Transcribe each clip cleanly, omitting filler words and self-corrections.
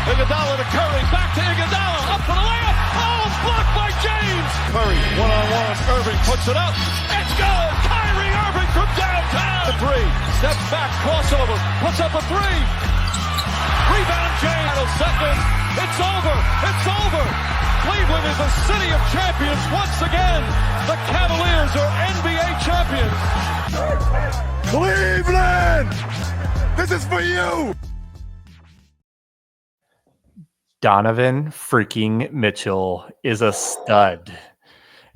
Iguodala to Curry, back to Iguodala, up for the layup. Oh, blocked by James. Curry, one-on-one. Irving puts it up. It's good. Kyrie Irving from downtown. The three, steps back, crossover, puts up a three. Rebound James. Second. It's over. It's over. Cleveland is a city of champions once again. The Cavaliers are NBA champions. Cleveland, this is for you. Donovan freaking Mitchell is a stud.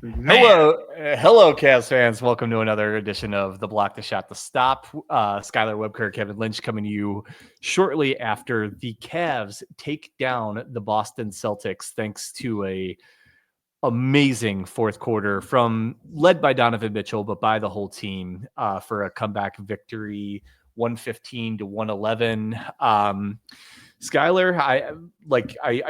Hello, Cavs fans. Welcome to another edition of the Block the Shot the Stop. Skylar Webker, Kevin Lynch coming to you shortly after the Cavs take down the Boston Celtics thanks to a amazing fourth quarter led by Donovan Mitchell, but by the whole team for a comeback victory, 115-111. Skylar, I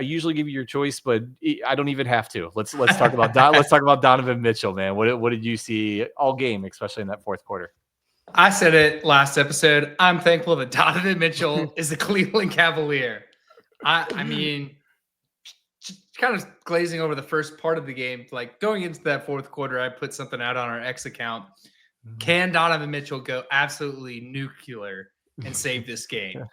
usually give you your choice, but I don't even have to. Let's talk about let's talk about Donovan Mitchell, man. What did you see all game, especially in that fourth quarter? I said it last episode. I'm thankful that Donovan Mitchell is a Cleveland Cavalier. I mean, just kind of glazing over the first part of the game, like going into that fourth quarter, I put something out on our X account. Can Donovan Mitchell go absolutely nuclear and save this game?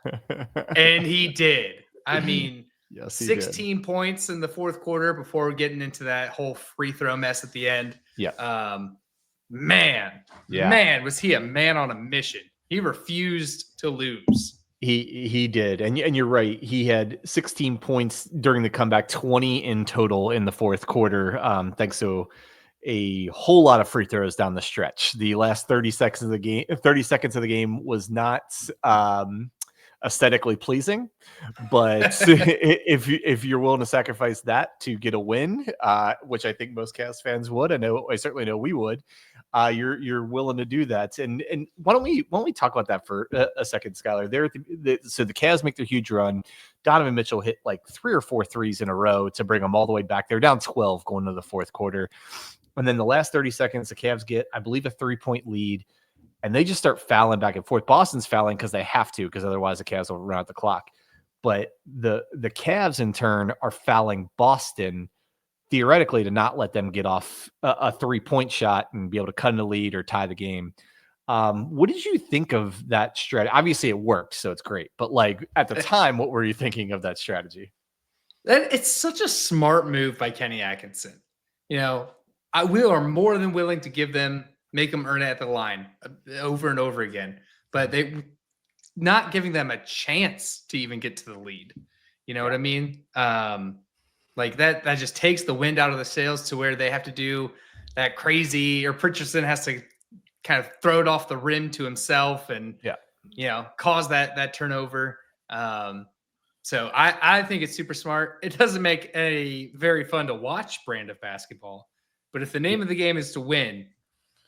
And he did. I mean, yes, 16 points in the fourth quarter before getting into that whole free throw mess at the end. Yeah. Man, was he a man on a mission. He refused to lose. He did. And you're right. He had 16 points during the comeback, 20 in total in the fourth quarter, thanks to a whole lot of free throws down the stretch. The last 30 seconds of the game was not aesthetically pleasing, but if you're willing to sacrifice that to get a win, which I think most Cavs fans would, I certainly know we would, you're willing to do that. And why don't we talk about that for a second, Skylar? So the Cavs make their huge run. Donovan Mitchell hit like 3 or 4 threes in a row to bring them all the way back. They're down 12 going into the fourth quarter. And then the last 30 seconds, the Cavs get, I believe, a 3-point lead, and they just start fouling back and forth. Boston's fouling because they have to, because otherwise the Cavs will run out the clock. But the Cavs, in turn, are fouling Boston theoretically to not let them get off a 3-point shot and be able to cut in the lead or tie the game. What did you think of that strategy? Obviously, it worked, so it's great. But like at the time, what were you thinking of that strategy? It's such a smart move by Kenny Atkinson. You know, we are more than willing to make them earn it at the line over and over again, but they not giving them a chance to even get to the lead. You know what I mean? Like that just takes the wind out of the sails to where they have to do that crazy, or Pritchardson has to kind of throw it off the rim to himself and, cause that turnover. So I think it's super smart. It doesn't make a very fun to watch brand of basketball. But if the name of the game is to win,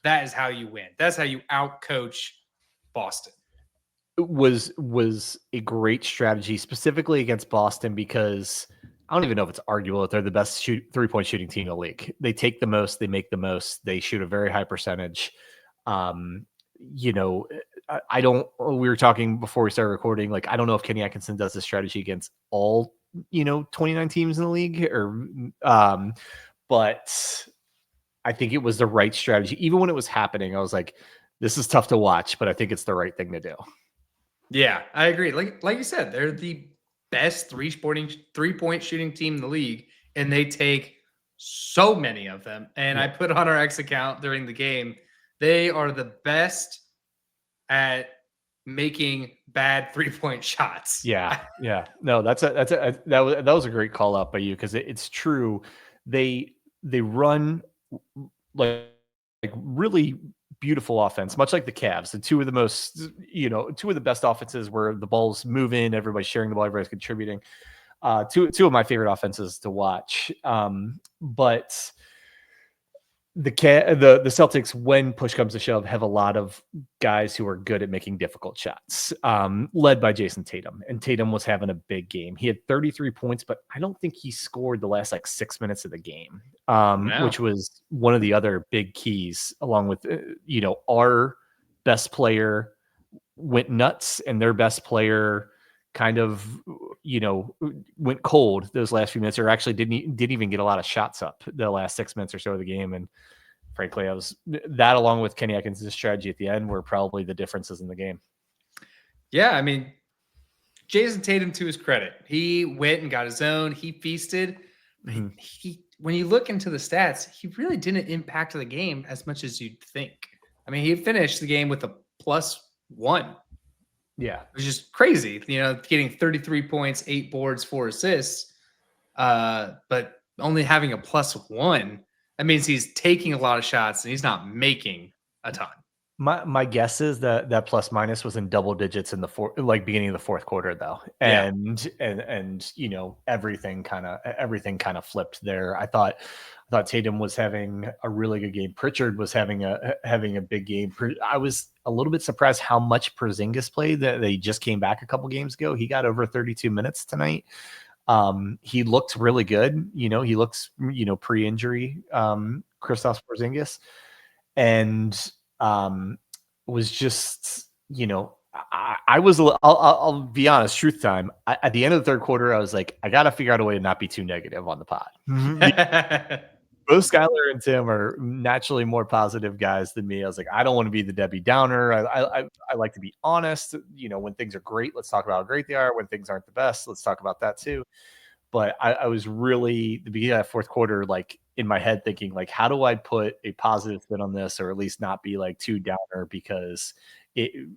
that is how you win. That's how you out-coach Boston. It was a great strategy, specifically against Boston, because I don't even know if it's arguable that they're the best three-point shooting team in the league. They take the most, they make the most, they shoot a very high percentage. We were talking before we started recording, like, I don't know if Kenny Atkinson does this strategy against all, 29 teams in the league, but I think it was the right strategy. Even when it was happening, I was like, this is tough to watch, but I think it's the right thing to do. Yeah, I agree. Like you said, they're the best three-point shooting team in the league, and they take so many of them. And I put on our X account during the game, they are the best at making bad three-point shots. Yeah. No, that was a great call out by you, because it's true. They run like really beautiful offense, much like the Cavs. The two of the best offenses where the ball's moving, everybody's sharing the ball, everybody's contributing. Two of my favorite offenses to watch. But the Celtics, when push comes to shove, have a lot of guys who are good at making difficult shots, led by Jayson Tatum. And Tatum was having a big game. He had 33 points, but I don't think he scored the last 6 minutes of the game, which was one of the other big keys, along with, our best player went nuts and their best player kind of went cold those last few minutes, or actually didn't even get a lot of shots up the last 6 minutes or so of the game. And frankly, that along with Kenny Atkinson's strategy at the end were probably the differences in the game. Yeah, I mean, Jayson Tatum, to his credit, he went and got his own. He feasted. Mm-hmm. When you look into the stats, he really didn't impact the game as much as you'd think. I mean, he finished the game with a +1. Yeah, which is crazy. Getting 33 points, 8 boards, 4 assists, but only having a +1. That means he's taking a lot of shots and he's not making a ton. My guess is that plus minus was in double digits in the beginning of the fourth quarter though. And everything kind of flipped there. I thought Tatum was having a really good game. Pritchard was having a big game. I was a little bit surprised how much Porzingis played. That they just came back a couple games ago. He got over 32 minutes tonight. He looked really good. He looks, pre-injury, Kristaps Porzingis, and was just, I was, I'll be honest, truth time. At the end of the third quarter, I was like, I got to figure out a way to not be too negative on the pod. Both Skylar and Tim are naturally more positive guys than me. I was like, I don't want to be the Debbie Downer. I like to be honest. When things are great, let's talk about how great they are. When things aren't the best, let's talk about that too. But I was really, the beginning of that fourth quarter, like in my head thinking, like, how do I put a positive spin on this, or at least not be like too downer, because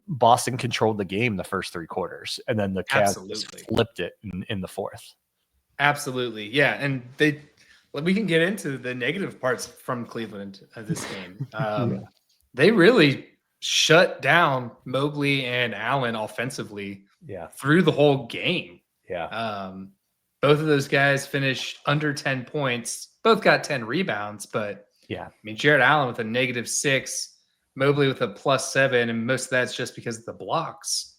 Boston controlled the game the first 3 quarters, and then the Cavs flipped it in the fourth. Absolutely. Yeah. And we can get into the negative parts from Cleveland of this game. They really shut down Mobley and Allen offensively through the whole game. Yeah. Both of those guys finished under 10 points. Both got 10 rebounds, but I mean, Jared Allen with a -6, Mobley with a +7, and most of that's just because of the blocks.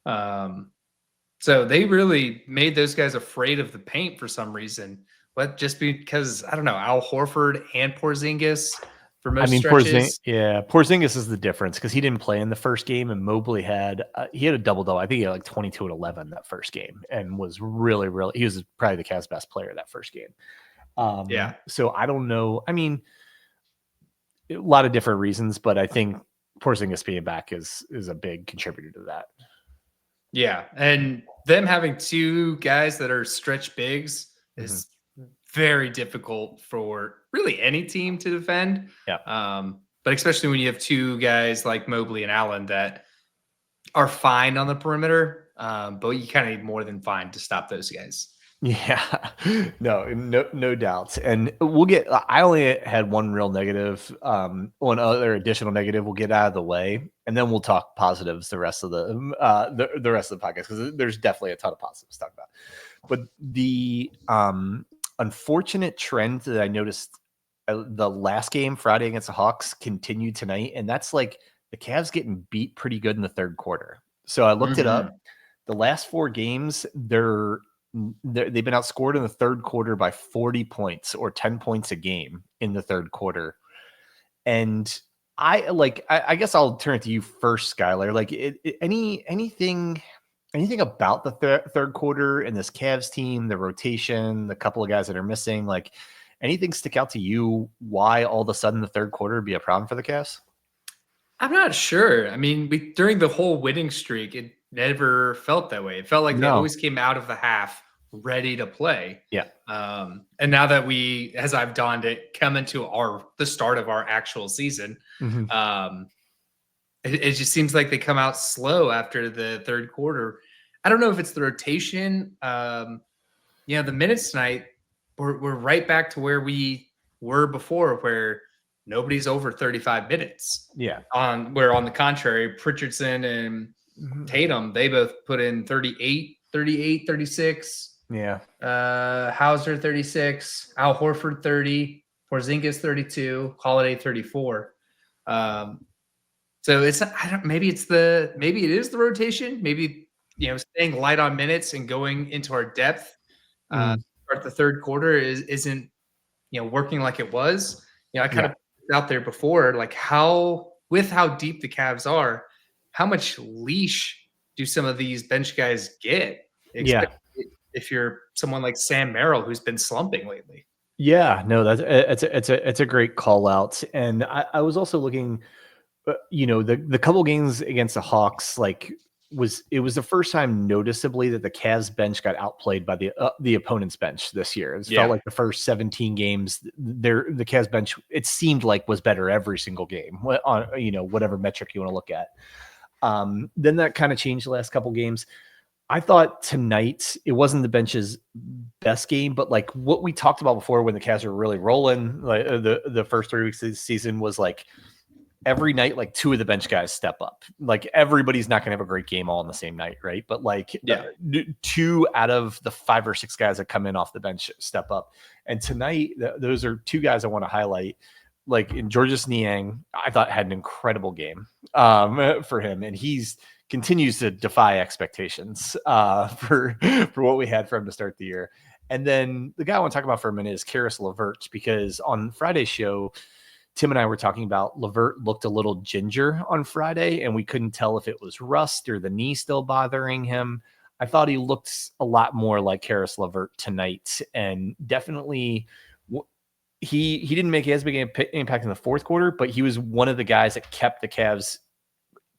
So they really made those guys afraid of the paint for some reason. But just because, I don't know, Al Horford and Porzingis for most stretches. Porzingis is the difference because he didn't play in the first game, and Mobley had a double-double. I think he had like 22 and 11 that first game, and was really, really, he was probably the Cavs' best player that first game. So I don't know. I mean, a lot of different reasons, but I think Porzingis being back is a big contributor to that. Yeah, and them having 2 guys that are stretch bigs is very difficult for really any team to defend. But especially when you have 2 guys like Mobley and Allen that are fine on the perimeter, but you kind of need more than fine to stop those guys. Yeah, no doubts. And we'll get, I only had one real negative, one other additional negative we'll get out of the way, and then we'll talk positives the rest of the rest of the podcast, because there's definitely a ton of positives to talk about. But the unfortunate trend that I noticed the last game, Friday against the Hawks, continued tonight, and that's like the Cavs getting beat pretty good in the third quarter. So I looked it up. The last 4 games, they've been outscored in the third quarter by 40 points, or 10 points a game in the third quarter. And I guess I'll turn it to you first, Skylar. Like, anything about the third quarter and this Cavs team, the rotation, the couple of guys that are missing, like anything stick out to you why all of a sudden the third quarter would be a problem for the Cavs? I'm not sure. I mean, during the whole winning streak, it never felt that way. It felt like they always came out of the half ready to play. Yeah. And now that we, as I've donned it, come into the start of our actual season, it just seems like they come out slow after the third quarter. I don't know if it's the rotation. The minutes tonight, we're right back to where we were before, where nobody's over 35 minutes. Yeah. Where on the contrary, Pritchardson and Tatum, they both put in 38, 36. Yeah. Hauser 36, Al Horford 30, Porzingis 32, Holiday 34. So it's maybe it is the rotation. Maybe staying light on minutes and going into our depth. Start the third quarter isn't working like it was. I kind of put out there before, like how deep the Cavs are, how much leash do some of these bench guys get? if you're someone like Sam Merrill, who's been slumping lately. Yeah, no, it's a great call out. And I was also looking, the couple games against the Hawks, like it was the first time noticeably that the Cavs bench got outplayed by the opponent's bench this year. It felt like the first 17 games, the Cavs bench, it seemed like, was better every single game on whatever metric you want to look at. Then that kind of changed the last couple games. I thought tonight it wasn't the bench's best game, but like what we talked about before when the Cavs were really rolling, like the first 3 weeks of the season, was like every night, like 2 of the bench guys step up. Like everybody's not going to have a great game all on the same night, right? But like 2 out of the 5 or 6 guys that come in off the bench step up. And tonight, those are 2 guys I want to highlight. Like in Georges Niang, I thought had an incredible game for him, and continues to defy expectations for what we had for him to start the year. And then the guy I want to talk about for a minute is Caris LeVert, because on Friday's show, Tim and I were talking about LeVert looked a little ginger on Friday, and we couldn't tell if it was rust or the knee still bothering him. I thought he looked a lot more like Caris LeVert tonight, and definitely he didn't make as big an impact in the fourth quarter, but he was one of the guys that kept the Cavs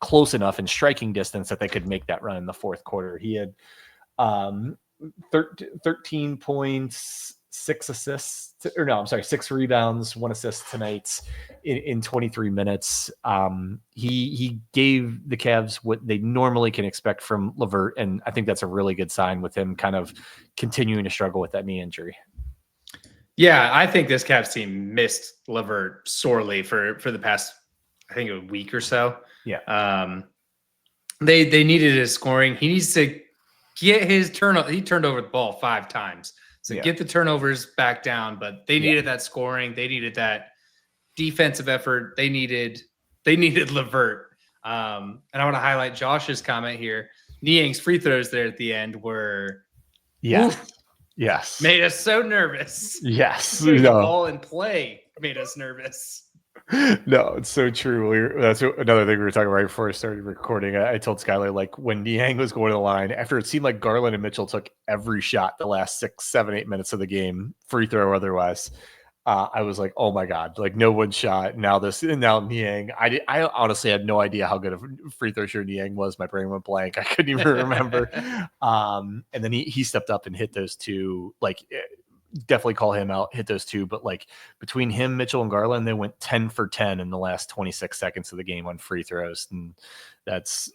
close enough in striking distance that they could make that run in the fourth quarter. He had 13 points, 6 assists, 6 rebounds, 1 assist tonight in 23 minutes. He gave the Cavs what they normally can expect from LeVert, and I think that's a really good sign with him kind of continuing to struggle with that knee injury. Yeah, I think this Cavs team missed LeVert sorely for the past, I think, a week or so. Yeah. They needed his scoring. He needs to get his turnover. He turned over the ball 5 times. So get the turnovers back down, but they needed that scoring. They needed that defensive effort. They needed LeVert. And I want to highlight Josh's comment here. Niang's free throws there at the end were made us so nervous. Yes. The ball in play made us nervous. No, it's so true. That's another thing we were talking about right before I started recording. I told Skylar, like, when Niang was going to the line, after it seemed like Garland and Mitchell took every shot the last 6, 7, 8 minutes of the game, free throw or otherwise, I was like, oh my God, like no one shot. Now Niang. I honestly had no idea how good of a free throw shooter Niang was. My brain went blank. I couldn't even remember. And then he stepped up and hit those 2, like, definitely call him out, hit those 2, but like between him, Mitchell, and Garland, they went 10 for 10 in the last 26 seconds of the game on free throws. And that's,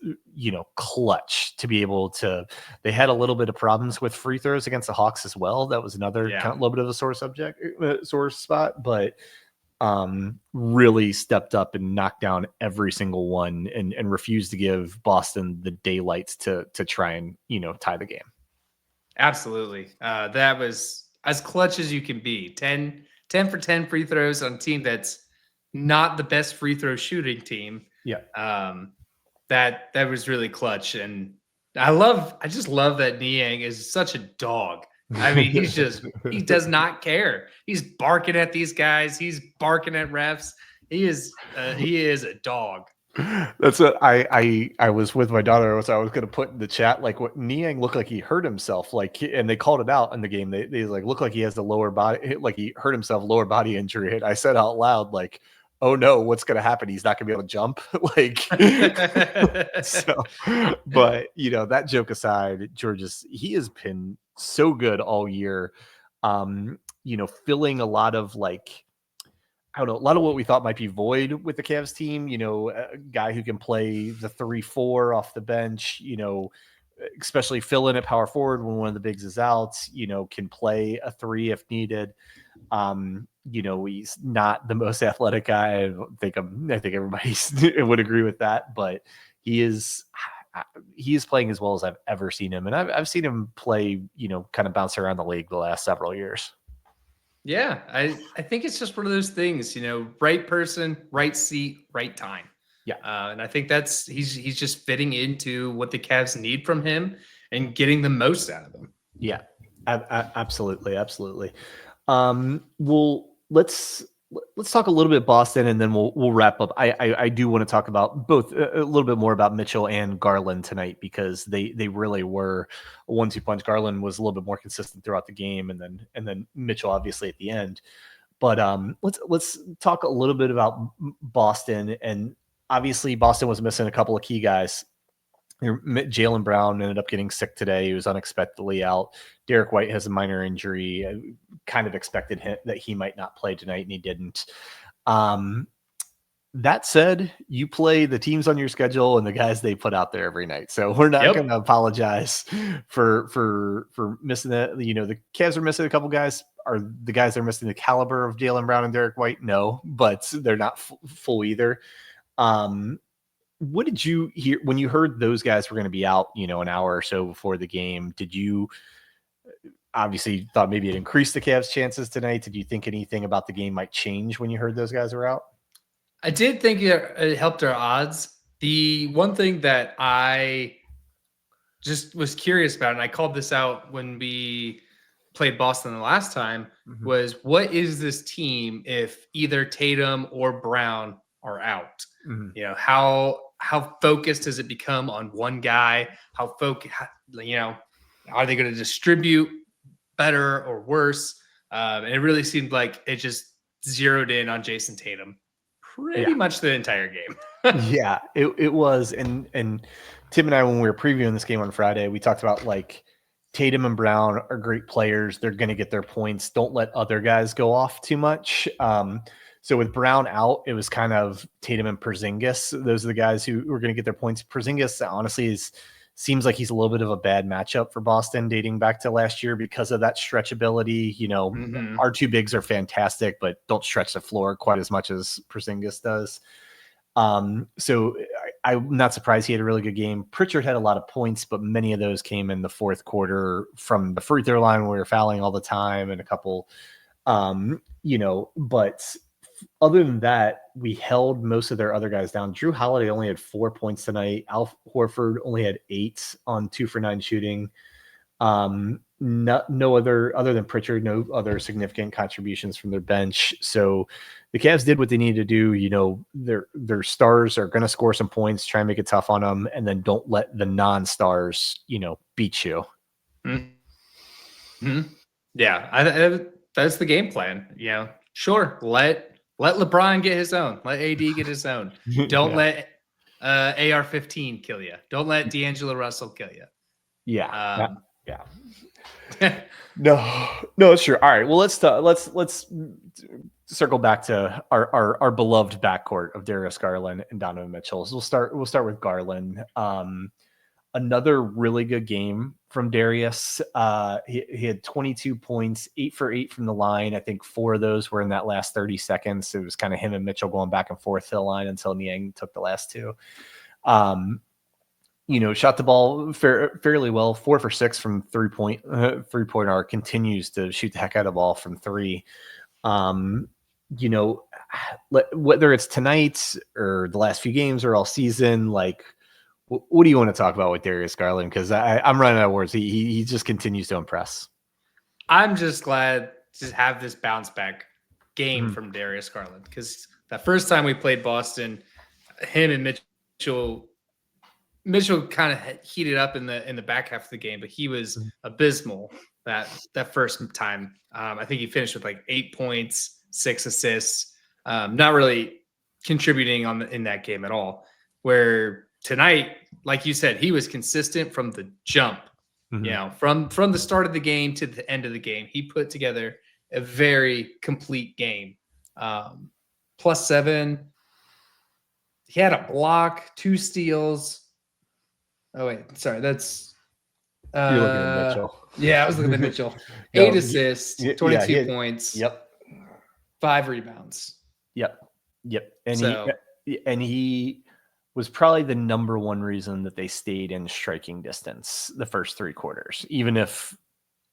clutch to be able to. They had a little bit of problems with free throws against the Hawks as well. That was another kind of little bit of a sore spot, but really stepped up and knocked down every single one and refused to give Boston the daylight to try and, tie the game. Absolutely. That was as clutch as you can be. 10 for 10 free throws on a team that's not the best free throw shooting team. Yeah. That was really clutch. And I just love that Niang is such a dog. I mean, he does not care. He's barking at these guys. He's barking at refs. He is a dog. That's what I was with my daughter. So I was going to put in the chat, like, what Niang looked like he hurt himself, like, and they called it out in the game. They like look like he has the lower body, like he hurt himself, lower body injury. And I said out loud, like, oh no, what's going to happen? He's not going to be able to jump. Like, so, but that joke aside, Georges, he has been so good all year. Filling a lot of, like, I don't know, a lot of what we thought might be void with the Cavs team, a guy who can play the 3-4 off the bench, especially fill in at power forward when one of the bigs is out, can play a 3 if needed. He's not the most athletic guy. I think everybody would agree with that, but he is playing as well as I've ever seen him. And I've seen him play, kind of bounce around the league the last several years. Yeah, I think it's just one of those things, right person, right seat, right time. Yeah. And I think he's just fitting into what the Cavs need from him and getting the most out of him. Yeah, absolutely. Well, let's let's talk a little bit Boston, and then we'll wrap up. I do want to talk about both a little bit more about Mitchell and Garland tonight, because they really were a 1-2 punch. Garland was a little bit more consistent throughout the game, and then Mitchell obviously at the end. But let's talk a little bit about Boston. And obviously Boston was missing a couple of key guys. Jaylen Brown ended up getting sick today. He was unexpectedly out. Derek White has a minor injury. I kind of expected that he might not play tonight, and he didn't. That said, you play the teams on your schedule and the guys they put out there every night. So we're not going to apologize for missing that. The Cavs are missing a couple guys. Are the guys that are missing the caliber of Jaylen Brown and Derek White? No, but they're not full either. What did you hear when you heard those guys were going to be out, an hour or so before the game? Did you obviously thought maybe it increased the Cavs' chances tonight? Did you think anything about the game might change when you heard those guys were out? I did think it helped our odds. The one thing that I just was curious about, and I called this out when we played Boston the last time, was what is this team if either Tatum or Brown are out? How focused does it become on one guy? How focused, are they going to distribute better or worse? And it really seemed like it just zeroed in on Jayson Tatum pretty much the entire game. Yeah, it was. And Tim and I, when we were previewing this game on Friday, we talked about Tatum and Brown are great players. They're going to get their points. Don't let other guys go off too much. So with Brown out, it was kind of Tatum and Porzingis. Those are the guys who were going to get their points. Porzingis, honestly, seems like he's a little bit of a bad matchup for Boston dating back to last year because of that stretchability. Our two bigs are fantastic, but don't stretch the floor quite as much as Porzingis does. So I'm not surprised he had a really good game. Pritchard had a lot of points, but many of those came in the fourth quarter from the free throw line where we were fouling all the time, and a couple, but other than that, we held most of their other guys down. Drew Holiday only had 4 points tonight. Al Horford only had 8 on 2 for 9 shooting. No other than Pritchard, no other significant contributions from their bench. So the Cavs did what they needed to do. Their stars are going to score some points, try and make it tough on them, and then don't let the non-stars, beat you. Mm-hmm. Yeah, that's the game plan. Sure, let LeBron get his own. Let AD get his own. Don't let AR-15 kill you. Don't let D'Angelo Russell kill you. Yeah. No, sure. All right. Well, let's circle back to our beloved backcourt of Darius Garland and Donovan Mitchell. So we'll start with Garland. Another really good game from Darius. He had 22 points, 8 for 8 from the line. I think 4 of those were in that last 30 seconds. It was kind of him and Mitchell going back and forth to the line until Niang took the last 2. Shot the ball fairly well, 4 for 6 from three-point arc, continues to shoot the heck out of the ball from 3. Whether it's tonight or the last few games or all season, what do you want to talk about with Darius Garland? Because I'm running out of words. He just continues to impress. I'm just glad to have this bounce back game from Darius Garland, because the first time we played Boston, him and Mitchell kind of heated up in the back half of the game, but he was abysmal that first time. I think he finished with 8 points, 6 assists, not really contributing in that game at all. Where tonight, like you said, he was consistent from the jump. From the start of the game to the end of the game, he put together a very complete game. +7. He had a block, 2 steals. Oh wait, sorry, that's you're looking at Mitchell. Yeah, I was looking at Mitchell. 8 assists, 22 points. Yep. 5 rebounds. Yep. And he was probably the number one reason that they stayed in striking distance the first 3 quarters. Even if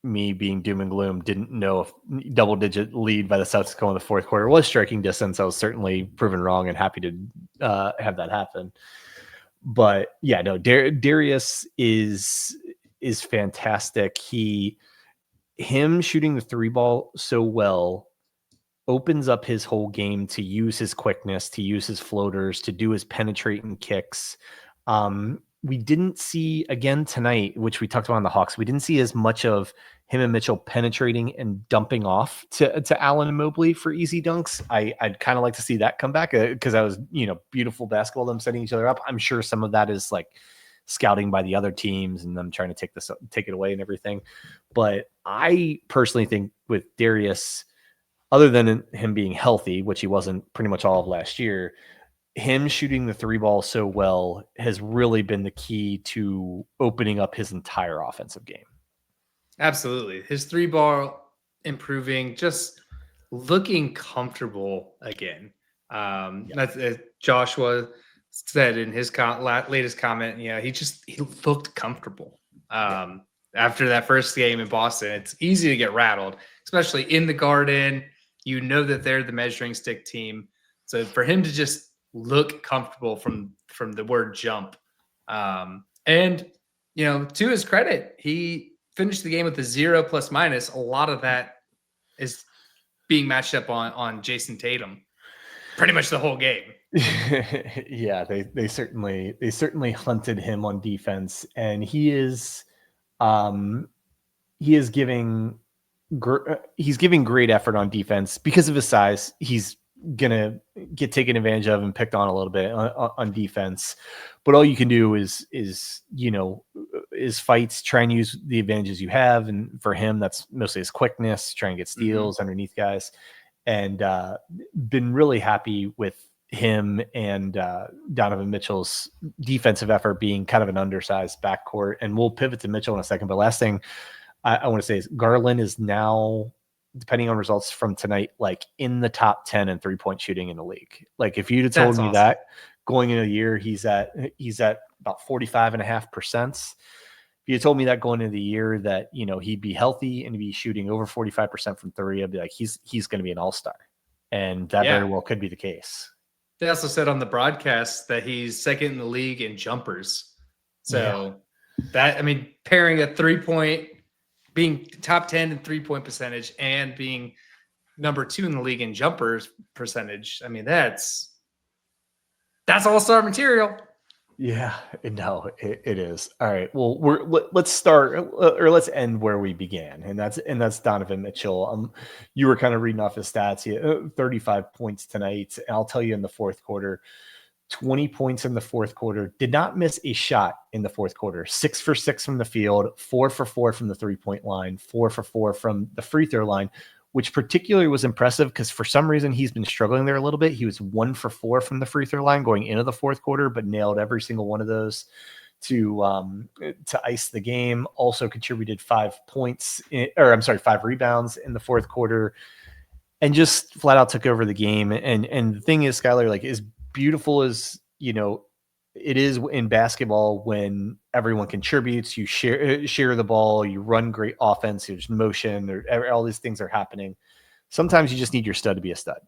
me being doom and gloom didn't know if double-digit lead by the Celtics going in the fourth quarter was striking distance, I was certainly proven wrong and happy to have that happen. But yeah, no, Darius is fantastic. Him shooting the 3 ball so well opens up his whole game to use his quickness, to use his floaters, to do his penetrating kicks. We didn't see again tonight, which we talked about on the Hawks. We didn't see as much of him and Mitchell penetrating and dumping off to Allen and Mobley for easy dunks. I'd kind of like to see that come back because that was, beautiful basketball, them setting each other up. I'm sure some of that is like scouting by the other teams and them trying to take it away and everything. But I personally think with Darius, other than him being healthy, which he wasn't pretty much all of last year, him shooting the three ball so well has really been the key to opening up his entire offensive game. Absolutely. His three ball improving, just looking comfortable again. That's Joshua said in his latest comment. He looked comfortable. After that first game in Boston, it's easy to get rattled, especially in the Garden. That they're the measuring stick team. So for him to just look comfortable from the word jump. And to his credit, he finished the game with a 0 ±. A lot of that is being matched up on Jayson Tatum pretty much the whole game. Yeah, they certainly hunted him on defense, and he is giving great effort on defense because of his size. He's gonna get taken advantage of and picked on a little bit on defense, but all you can do is fights, try and use the advantages you have, and for him that's mostly his quickness, try and get steals underneath guys, and been really happy with him and Donovan Mitchell's defensive effort being kind of an undersized backcourt. And we'll pivot to Mitchell in a second, but last thing I want to say is Garland is now, depending on results from tonight, like in the top 10 in 3-point shooting in the league. Like if you'd have told me that going into the year, he's at about 45.5%. If you told me that going into the year that, he'd be healthy and be shooting over 45% from three, I'd be like, he's going to be an all-star. And that very well could be the case. They also said on the broadcast that he's second in the league in jumpers. So pairing a 3-point, being top 10 in 3-point percentage and being number 2 in the league in jumpers percentage. That's all-star material. Yeah, no, it is. All right. Well, let's start or let's end where we began. And that's Donovan Mitchell. You were kind of reading off his stats. He had 35 points tonight. And I'll tell you, in the fourth quarter, 20 points in the fourth quarter, did not miss a shot in the fourth quarter, 6 for 6 from the field, 4 for 4 from the 3-point line, 4 for 4 from the free throw line, which particularly was impressive because for some reason he's been struggling there a little bit. He was 1 for 4 from the free throw line going into the fourth quarter, but nailed every single one of those to ice the game. Also contributed 5 rebounds in the fourth quarter, and just flat out took over the game. And the thing is, Skylar, like, as beautiful as it is in basketball when everyone contributes, you share the ball, you run great offense, there's motion, all these things are happening. Sometimes you just need your stud to be a stud,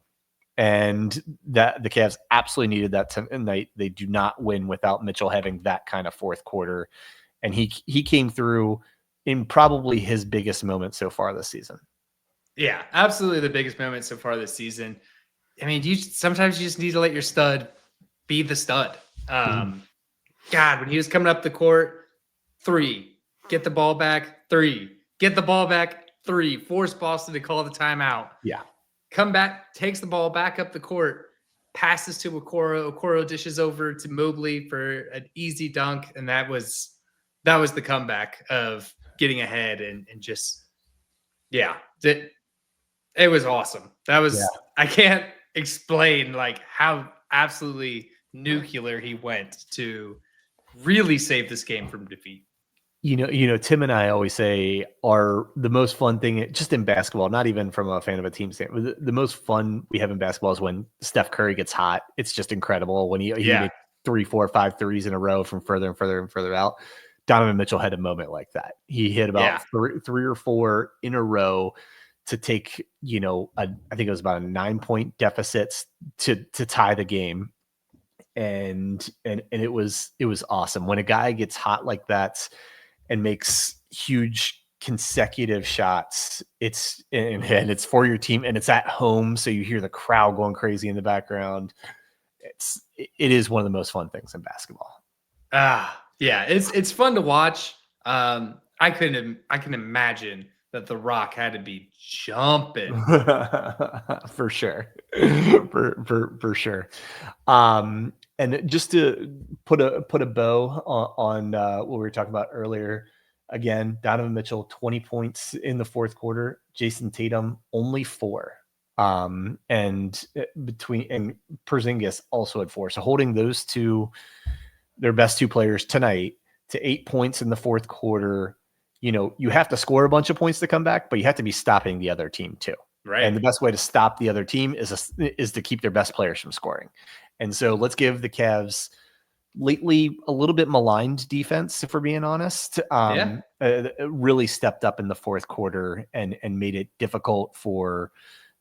and that the Cavs absolutely needed that tonight. They do not win without Mitchell having that kind of fourth quarter, and he came through in probably his biggest moment so far this season. Yeah, absolutely the biggest moment so far this season. Sometimes you just need to let your stud be the stud. God, when he was coming up the court, 3, get the ball back, 3, get the ball back, 3, force Boston to call the timeout. Yeah. Come back, takes the ball back up the court, passes to Okoro. Okoro dishes over to Mobley for an easy dunk. And that was the comeback of getting ahead and just, it was awesome. I can't explain how absolutely nuclear he went to really save this game from defeat. Tim and I always say the most fun thing just in basketball, not even from a fan of a team standpoint, the most fun we have in basketball is when Steph Curry gets hot. It's just incredible when he makes 3, 4, 5 threes in a row from further and further and further out. Donovan Mitchell had a moment like that. He hit about 3 or 4 in a row to take, I think it was about a 9-point deficit to tie the game. And it was awesome when a guy gets hot like that and makes huge consecutive shots. It's and it's for your team, and it's at home, so you hear the crowd going crazy in the background. It is one of the most fun things in basketball. Yeah, it's fun to watch. I can imagine that The Rock had to be jumping for sure, for sure. And just to put a bow on what we were talking about earlier, again, Donovan Mitchell 20 points in the fourth quarter. Jayson Tatum only 4. And Porzingis also had 4. So holding those two, their best 2 players tonight, to 8 points in the fourth quarter. You have to score a bunch of points to come back, but you have to be stopping the other team too. Right. And the best way to stop the other team is to keep their best players from scoring. And so let's give the Cavs lately a little bit maligned defense, if we're being honest. Really stepped up in the fourth quarter and made it difficult for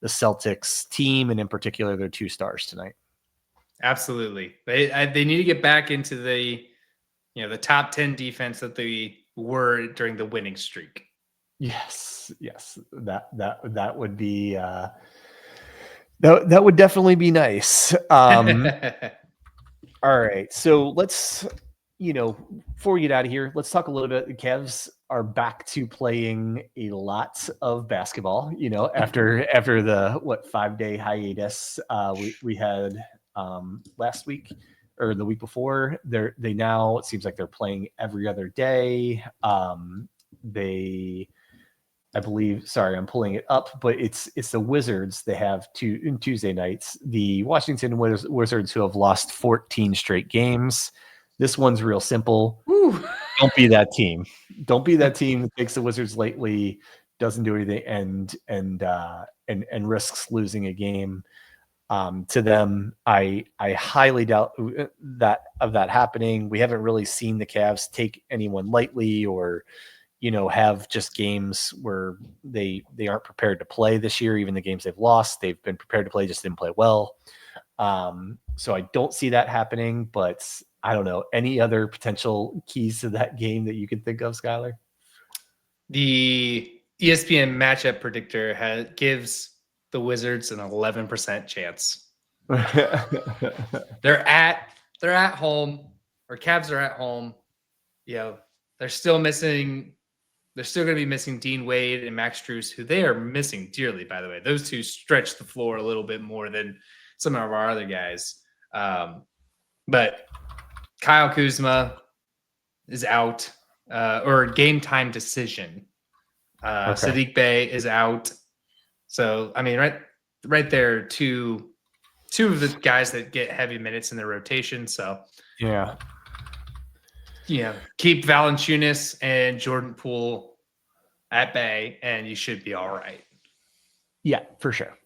the Celtics team, and in particular their 2 stars tonight. Absolutely. They need to get back into the top 10 defense that they were during the winning streak. Yes. That would be that would definitely be nice. All right. So let's, before we get out of here, let's talk a little bit. The Cavs are back to playing a lot of basketball, after the 5-day hiatus we had last week or the week before. They now, it seems like they're playing every other day. I believe, sorry, I'm pulling it up, but it's the Wizards. They have Tuesday nights, the Washington Wizards, who have lost 14 straight games. This one's real simple. Woo. Don't be that team. Don't be that team that takes the Wizards lately, doesn't do anything, and risks losing a game. To them, I highly doubt that happening. We haven't really seen the Cavs take anyone lightly, or have just games where they aren't prepared to play this year. Even the games they've lost, they've been prepared to play, just didn't play well. So I don't see that happening, but I don't know. Any other potential keys to that game that you can think of, Skylar? The ESPN matchup predictor gives the Wizards an 11% chance. They're at home, or Cavs are at home. They're still missing. They're still going to be missing Dean Wade and Max Strus, who they are missing dearly, by the way. Those two stretch the floor a little bit more than some of our other guys. But Kyle Kuzma is out, or game time decision. Sadiq Bey is out. So, I mean, right there, two of the guys that get heavy minutes in their rotation. So, yeah. Keep Valanciunas and Jordan Poole at bay, and you should be all right. Yeah, for sure.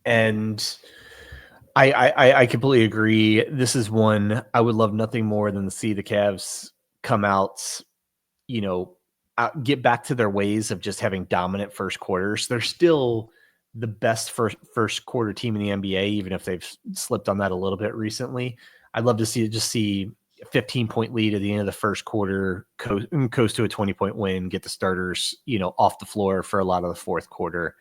And I completely agree. This is one I would love nothing more than to see the Cavs come out, get back to their ways of just having dominant first quarters. They're still the best first quarter team in the NBA, even if they've slipped on that a little bit recently. I'd love to see a 15-point lead at the end of the first quarter, coast to a 20-point win, get the starters, off the floor for a lot of the fourth quarter.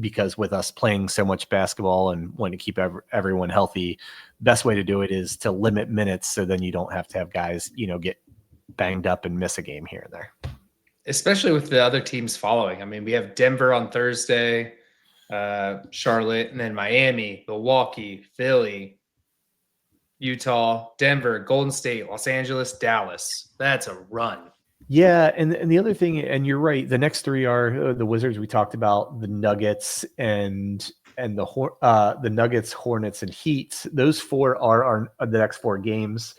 Because with us playing so much basketball and wanting to keep everyone healthy, best way to do it is to limit minutes, so then you don't have to have guys, get banged up and miss a game here and there. Especially with the other teams following. I mean, we have Denver on Thursday, Charlotte, and then Miami, Milwaukee, Philly, Utah, Denver, Golden State, Los Angeles, Dallas. That's a run. Yeah, and the other thing, and you're right, the next 3 are the Wizards we talked about, the Nuggets, and the Nuggets, Hornets, and Heat. Those 4 are the next 4 games.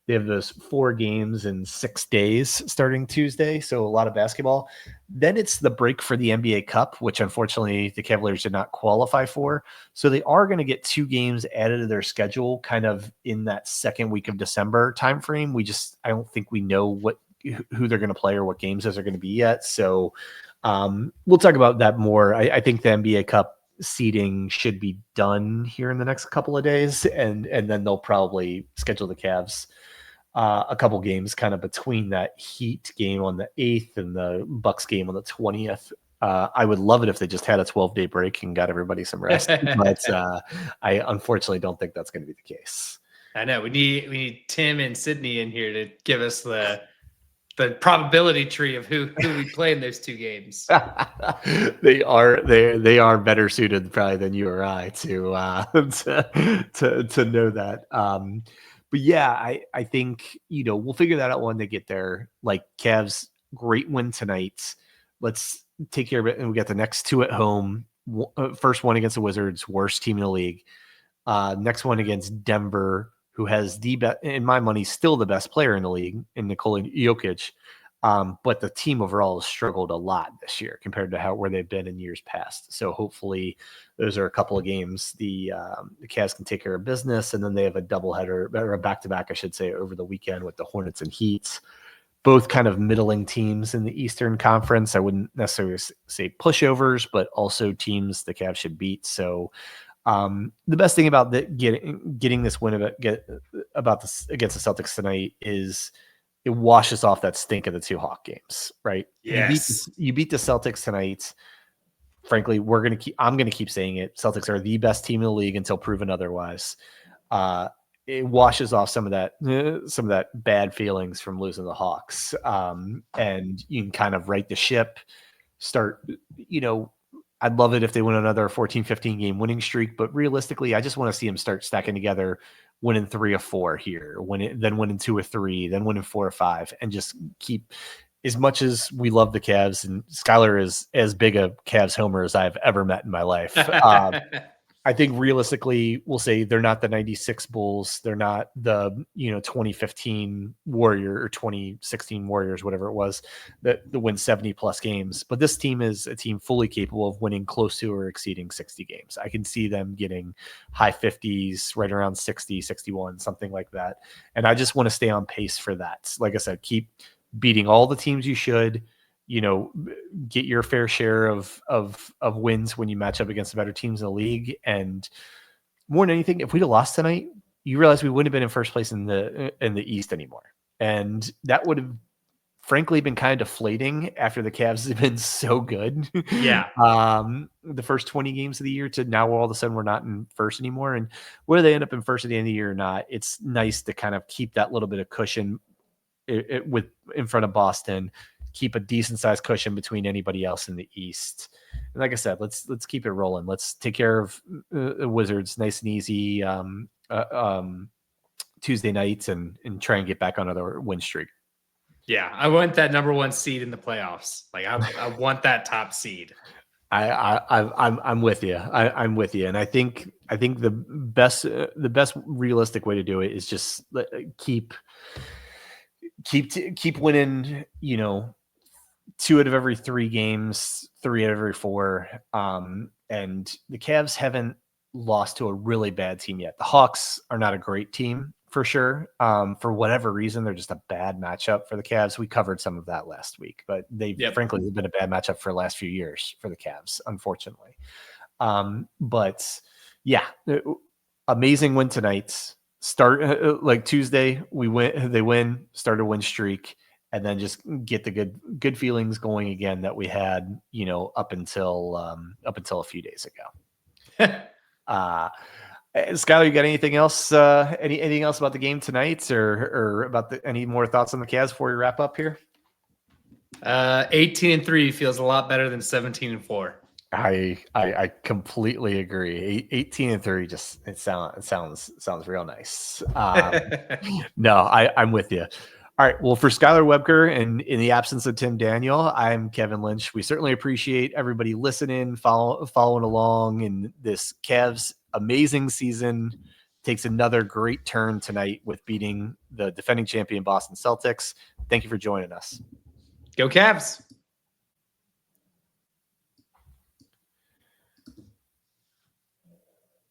They have those 4 games in 6 days starting Tuesday, so a lot of basketball. Then it's the break for the NBA Cup, which unfortunately the Cavaliers did not qualify for. So they are going to get 2 games added to their schedule kind of in that second week of December timeframe. I don't think we know who they're going to play or what games those are going to be yet. So we'll talk about that more. I think the NBA Cup seeding should be done here in the next couple of days, and then they'll probably schedule the Cavs a couple games kind of between that Heat game on the 8th and the Bucks game on the 20th. I would love it if they just had a 12-day break and got everybody some rest, but I unfortunately don't think that's going to be the case. I know we need Tim and Sydney in here to give us the probability tree of who we play in those 2 games. They are better suited probably than you or I to know that. But yeah, I think we'll figure that out when they get there. Like Cavs, great win tonight. Let's take care of it, and we got the next 2 at home. First one against the Wizards, worst team in the league. Next one against Denver, who has in my money, still the best player in the league in Nikola Jokic. But the team overall has struggled a lot this year compared to where they've been in years past. So hopefully those are a couple of games the Cavs can take care of business, and then they have a doubleheader or a back-to-back, I should say, over the weekend with the Hornets and Heat. Both kind of middling teams in the Eastern Conference. I wouldn't necessarily say pushovers, but also teams the Cavs should beat. So the best thing about getting this win against the Celtics tonight is it washes off that stink of the 2 Hawk games, right? Yes. You beat the Celtics tonight. Frankly, I'm going to keep saying it. Celtics are the best team in the league until proven otherwise. It washes off some of that bad feelings from losing the Hawks. And you can kind of right the ship, start, I'd love it if they win another 14, 15 game winning streak, but realistically, I just want to see them start stacking together, winning 3 or 4 here, then winning 2 or 3, then winning 4 or 5, and just keep. As much as we love the Cavs, and Skylar is as big a Cavs homer as I've ever met in my life. I think realistically, we'll say they're not the 96 Bulls. They're not the 2015 Warrior or 2016 Warriors, whatever it was, that win 70 plus games. But this team is a team fully capable of winning close to or exceeding 60 games. I can see them getting high 50s, right around 60, 61, something like that. And I just want to stay on pace for that. Like I said, keep beating all the teams you should. Get your fair share of wins when you match up against the better teams in the league. And more than anything, if we'd have lost tonight, you realize we wouldn't have been in first place in the East anymore. And that would have frankly been kind of deflating after the Cavs have been so good. Yeah. The first 20 games of the year to now all of a sudden we're not in first anymore. And whether they end up in first at the end of the year or not, it's nice to kind of keep that little bit of cushion in front of Boston, keep a decent sized cushion between anybody else in the East. And like I said, let's keep it rolling. Let's take care of the Wizards nice and easy Tuesday nights and try and get back on another win streak. Yeah, I want that number 1 seed in the playoffs. Like I want that top seed. I'm with you. I'm with you. And I think the best realistic way to do it is just keep winning, 2 out of every 3 games, 3 out of every 4. And the Cavs haven't lost to a really bad team yet. The Hawks are not a great team for sure. For whatever reason, they're just a bad matchup for the Cavs. We covered some of that last week, but frankly, they've been a bad matchup for the last few years for the Cavs, unfortunately. But yeah, amazing win tonight. Start like Tuesday, they win, start a win streak, and then just get the good feelings going again that we had, up until a few days ago. Skylar, you got anything else? Anything else about the game tonight, or about any more thoughts on the Cavs before we wrap up here? 18-3 feels a lot better than 17-4. I completely agree. 18-3 just it sounds real nice. No, I'm with you. All right. Well, for Skylar Webker and in the absence of Tim Daniel, I'm Kevin Lynch. We certainly appreciate everybody listening, following along in this Cavs amazing season. Takes another great turn tonight with beating the defending champion Boston Celtics. Thank you for joining us. Go Cavs.